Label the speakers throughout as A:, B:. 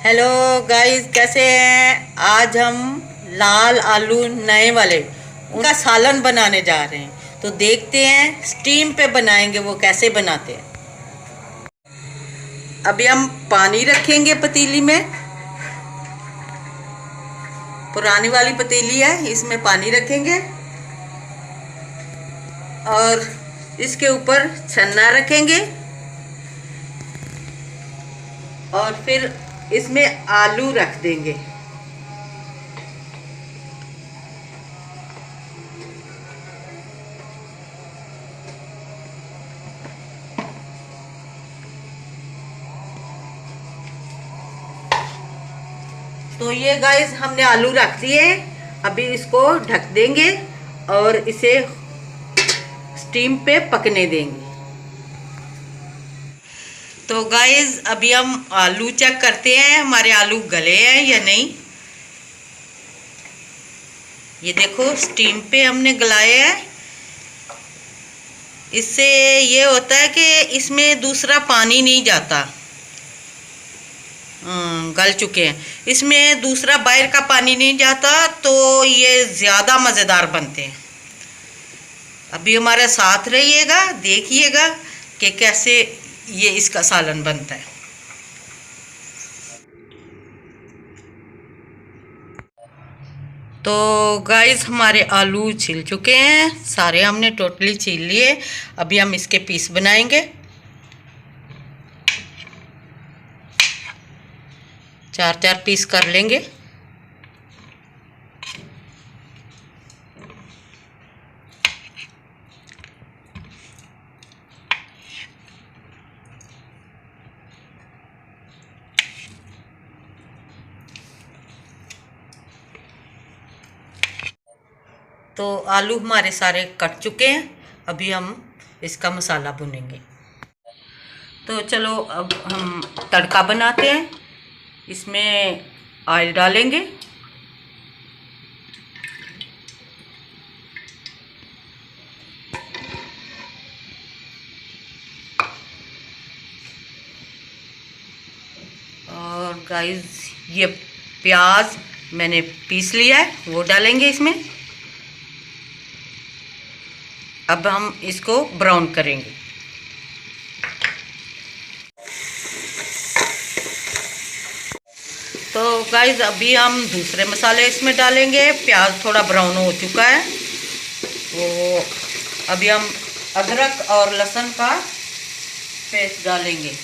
A: Hello guys, कैसे हैं। आज हम लाल आलू नए वाले उनका सालन बनाने जा रहे हैं। तो देखते हैं स्टीम पे बनाएंगे वो कैसे बनाते हैं। अभी हम पानी रखेंगे पतीली में। पुरानी वाली पतीली है, इसमें पानी रखेंगे और इसके ऊपर छन्ना रखेंगे और फिर इसमें आलू रख देंगे। तो ये गाइस हमने आलू रख दिए। अभी इसको ढक देंगे और इसे स्टीम पे पकने देंगे। तो गाइस अभी हम आलू चेक करते हैं हमारे आलू गले हैं या नहीं। ये देखो स्टीम पे हमने गलाए हैं। इससे ये होता है कि इसमें दूसरा पानी नहीं जाता। गल चुके हैं, इसमें दूसरा बाहर का पानी नहीं जाता, तो ये ज़्यादा मज़ेदार बनते हैं। अभी हमारे साथ रहिएगा, देखिएगा कि कैसे ये इसका सालन बनता है। तो गाइस हमारे आलू छिल चुके हैं, सारे हमने टोटली छील लिए। अभी हम इसके पीस बनाएंगे। 4-4 पीस कर लेंगे। तो आलू हमारे सारे कट चुके हैं। अभी हम इसका मसाला भुनेंगे। तो चलो अब हम तड़का बनाते हैं। इसमें ऑयल डालेंगे, और गाइस ये प्याज मैंने पीस लिया है वो डालेंगे इसमें। अब हम इसको ब्राउन करेंगे। तो गाइस अभी हम दूसरे मसाले इसमें डालेंगे। प्याज थोड़ा ब्राउन हो चुका है, वो अभी हम अदरक और लहसुन का पेस्ट डालेंगे।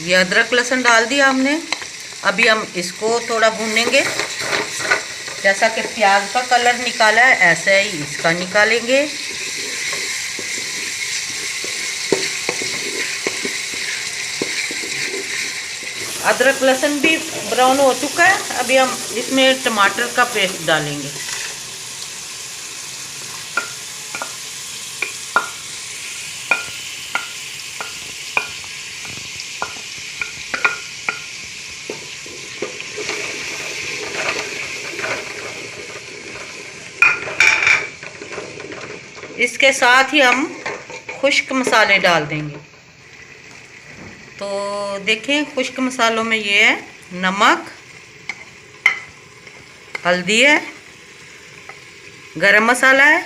A: ये अदरक लहसुन डाल दिया हमने। अभी हम इसको थोड़ा भूनेंगे। जैसा कि प्याज का कलर निकाला है ऐसे ही इसका निकालेंगे। अदरक लहसुन भी ब्राउन हो चुका है। अभी हम इसमें टमाटर का पेस्ट डालेंगे। इसके साथ ही हम खुश्क मसाले डाल देंगे। तो देखें खुश्क मसालों में ये है नमक, हल्दी है, गरम मसाला है,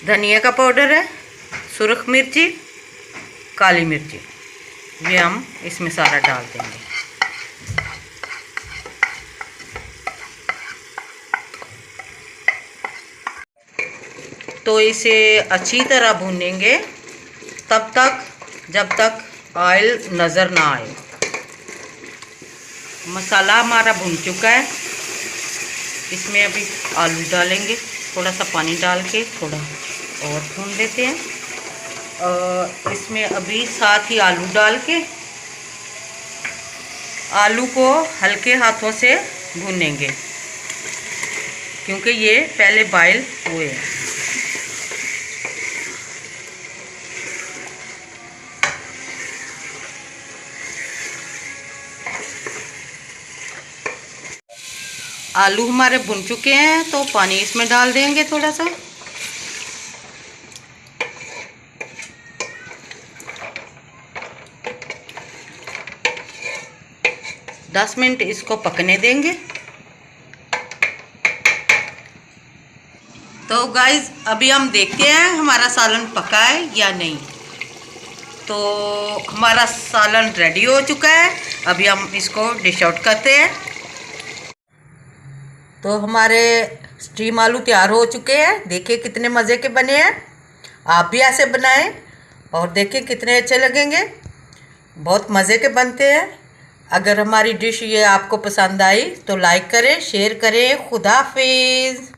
A: धनिया का पाउडर है, सुरख मिर्ची, काली मिर्ची। ये हम इसमें सारा डाल देंगे। तो इसे अच्छी तरह भूनेंगे तब तक जब तक ऑयल नज़र ना आए। मसाला हमारा भुन चुका है। इसमें अभी आलू डालेंगे। थोड़ा सा पानी डाल के थोड़ा और भून लेते हैं। और इसमें अभी साथ ही आलू डाल के आलू को हल्के हाथों से भूनेंगे, क्योंकि ये पहले बॉयल हुए हैं। आलू हमारे भुन चुके हैं, तो पानी इसमें डाल देंगे थोड़ा सा। 10 मिनट इसको पकने देंगे। तो गाइस अभी हम देखते हैं हमारा सालन पका है या नहीं। तो हमारा सालन रेडी हो चुका है, अभी हम इसको डिश आउट करते हैं। तो हमारे स्टीम आलू तैयार हो चुके हैं, देखिए कितने मज़े के बने हैं। आप भी ऐसे बनाएं और देखिए कितने अच्छे लगेंगे, बहुत मज़े के बनते हैं। अगर हमारी डिश ये आपको पसंद आई तो लाइक करें, शेयर करें। खुदा हाफिज़।